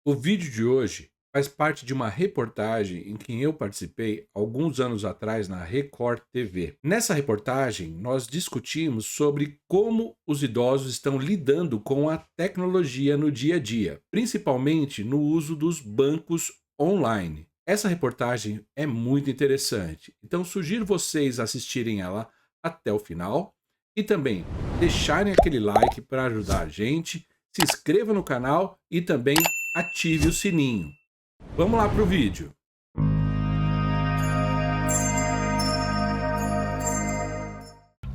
O vídeo de hoje faz parte de uma reportagem em que eu participei alguns anos atrás na Record TV. Nessa reportagem, nós discutimos sobre como os idosos estão lidando com a tecnologia no dia a dia, principalmente no uso dos bancos online. Essa reportagem é muito interessante, então sugiro vocês assistirem ela até o final e também deixarem aquele like para ajudar a gente, se inscreva no canal e também ative o sininho. Vamos lá para o vídeo.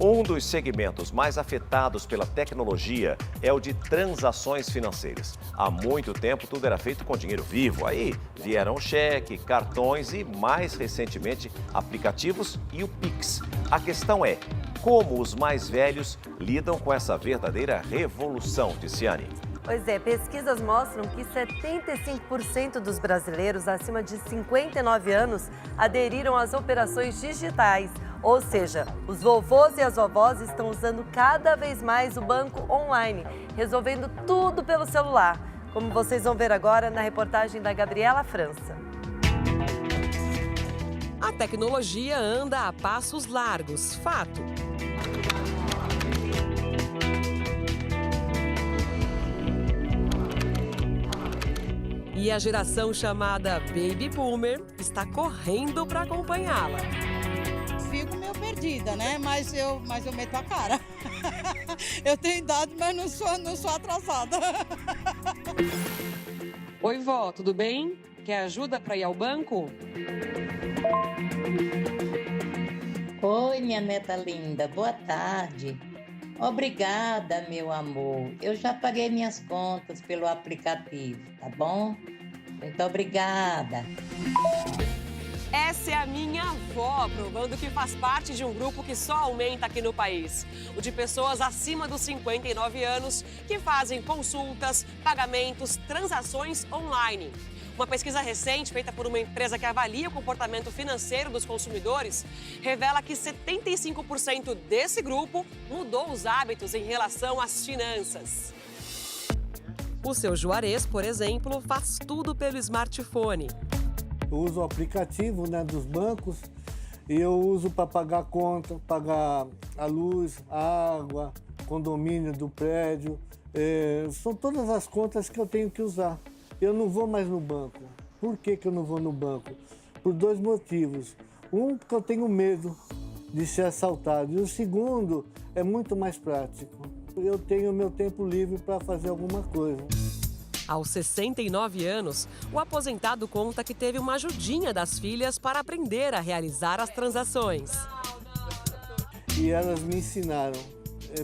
Um dos segmentos mais afetados pela tecnologia é o de transações financeiras. Há muito tempo tudo era feito com dinheiro vivo. Aí vieram o cheque, cartões e, mais recentemente, aplicativos e o Pix. A questão é, como os mais velhos lidam com essa verdadeira revolução, Ticiane? Pois é, pesquisas mostram que 75% dos brasileiros acima de 59 anos aderiram às operações digitais. Ou seja, os vovôs e as vovós estão usando cada vez mais o banco online, resolvendo tudo pelo celular, como vocês vão ver agora na reportagem da Gabriela França. A tecnologia anda a passos largos, fato. E a geração chamada Baby Boomer está correndo para acompanhá-la. Fico meio perdida, né? Mas eu meto a cara. Eu tenho idade, mas não sou atrasada. Oi, vó, tudo bem? Quer ajuda para ir ao banco? Oi, minha neta linda, boa tarde. Obrigada, meu amor. Eu já paguei minhas contas pelo aplicativo, tá bom? Muito obrigada. Essa é a minha avó, provando que faz parte de um grupo que só aumenta aqui no país. O de pessoas acima dos 59 anos que fazem consultas, pagamentos, transações online. Uma pesquisa recente, feita por uma empresa que avalia o comportamento financeiro dos consumidores, revela que 75% desse grupo mudou os hábitos em relação às finanças. O seu Juarez, por exemplo, faz tudo pelo smartphone. Eu uso o aplicativo, né, dos bancos e eu uso para pagar conta, pagar a luz, a água, condomínio do prédio. São todas as contas que eu tenho que usar. Eu não vou mais no banco. Por que eu não vou no banco? Por dois motivos. Um, porque eu tenho medo de ser assaltado. E o segundo, é muito mais prático. Eu tenho meu tempo livre para fazer alguma coisa. Aos 69 anos, o aposentado conta que teve uma ajudinha das filhas para aprender a realizar as transações. E elas me ensinaram,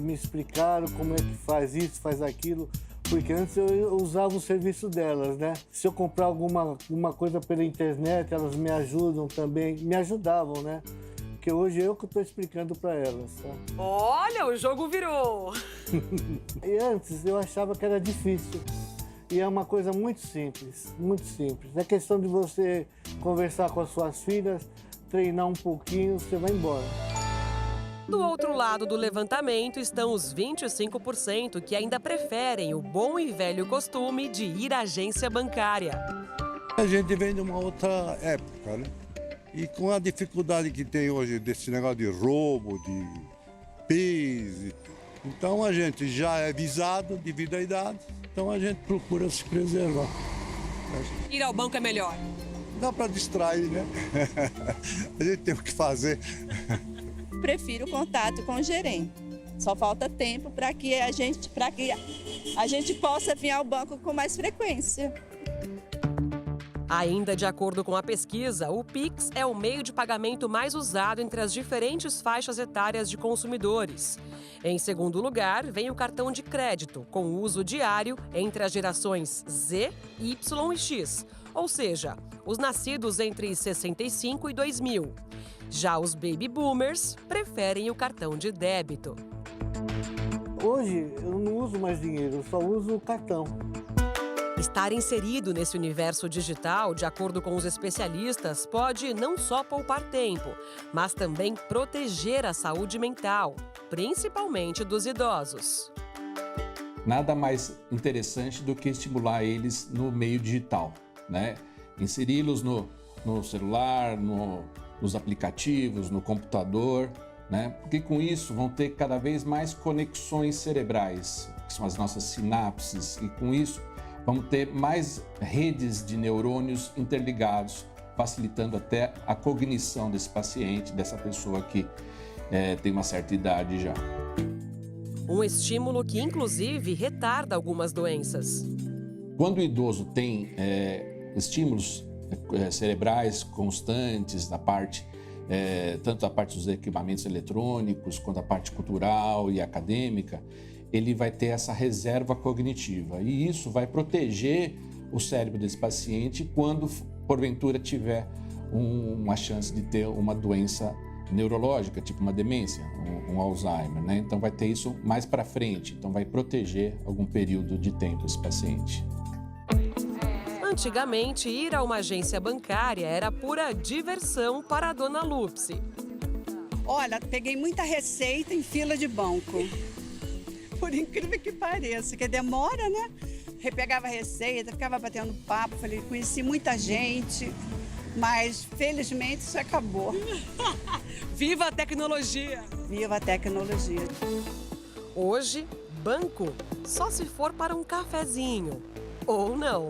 me explicaram como é que faz isso, faz aquilo. Porque antes eu usava o serviço delas, né? Se eu comprar alguma coisa pela internet, elas me ajudam também, me ajudavam, né? Porque hoje eu que estou explicando para elas, tá? Olha, o jogo virou! E antes eu achava que era difícil. E é uma coisa muito simples, muito simples. É questão de você conversar com as suas filhas, treinar um pouquinho, você vai embora. Do outro lado do levantamento estão os 25% que ainda preferem o bom e velho costume de ir à agência bancária. A gente vem de uma outra época, né? E com a dificuldade que tem hoje desse negócio de roubo, de PIS, então a gente já é visado devido à idade, então a gente procura se preservar. Ir ao banco é melhor. Dá para distrair, né? A gente tem o que fazer. Prefiro o contato com o gerente. Só falta tempo para que a gente possa vir ao banco com mais frequência. Ainda de acordo com a pesquisa, o Pix é o meio de pagamento mais usado entre as diferentes faixas etárias de consumidores. Em segundo lugar, vem o cartão de crédito, com uso diário entre as gerações Z, Y e X, ou seja, os nascidos entre 65 e 2000. Já os baby boomers preferem o cartão de débito. Hoje eu não uso mais dinheiro, eu só uso o cartão. Estar inserido nesse universo digital, de acordo com os especialistas, pode não só poupar tempo, mas também proteger a saúde mental, principalmente dos idosos. nada mais interessante do que estimular eles no meio digital, né? Inseri-los no celular, nos aplicativos, no computador, né? Porque com isso vão ter cada vez mais conexões cerebrais, que são as nossas sinapses, e com isso vamos ter mais redes de neurônios interligados, facilitando até a cognição desse paciente, dessa pessoa que tem uma certa idade já. Um estímulo que, inclusive, retarda algumas doenças. Quando o idoso tem estímulos cerebrais constantes da parte, tanto da parte dos equipamentos eletrônicos, quanto da parte cultural e acadêmica, ele vai ter essa reserva cognitiva. E isso vai proteger o cérebro desse paciente quando, porventura, tiver uma chance de ter uma doença neurológica, tipo uma demência, um Alzheimer, né? Então vai ter isso mais para frente, então vai proteger algum período de tempo esse paciente. Antigamente, ir a uma agência bancária era pura diversão para a dona Lupsi. Olha, peguei muita receita em fila de banco. Por incrível que pareça, que demora, né? Repegava a receita, ficava batendo papo, falei, conheci muita gente, mas felizmente isso acabou. Viva a tecnologia! Viva a tecnologia! Hoje, banco só se for para um cafezinho, ou não.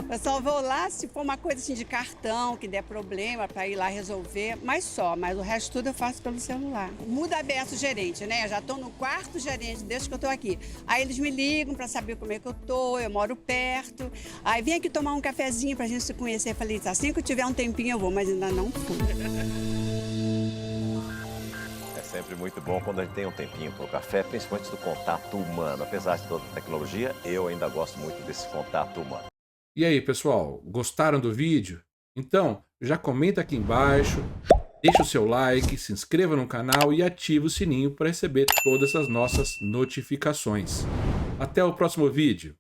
Eu só vou lá se for uma coisa assim de cartão, que der problema para ir lá resolver, mas o resto tudo eu faço pelo celular. Muda aberto o gerente, né? Eu já estou no quarto gerente desde que eu estou aqui. Aí eles me ligam para saber como é que eu moro perto. Aí vem aqui tomar um cafezinho para a gente se conhecer. Eu falei, assim que eu tiver um tempinho eu vou, mas ainda não fui. É sempre muito bom quando a gente tem um tempinho para o café, principalmente do contato humano. Apesar de toda a tecnologia, eu ainda gosto muito desse contato humano. E aí, pessoal, gostaram do vídeo? Então, já comenta aqui embaixo, deixa o seu like, se inscreva no canal e ative o sininho para receber todas as nossas notificações. Até o próximo vídeo!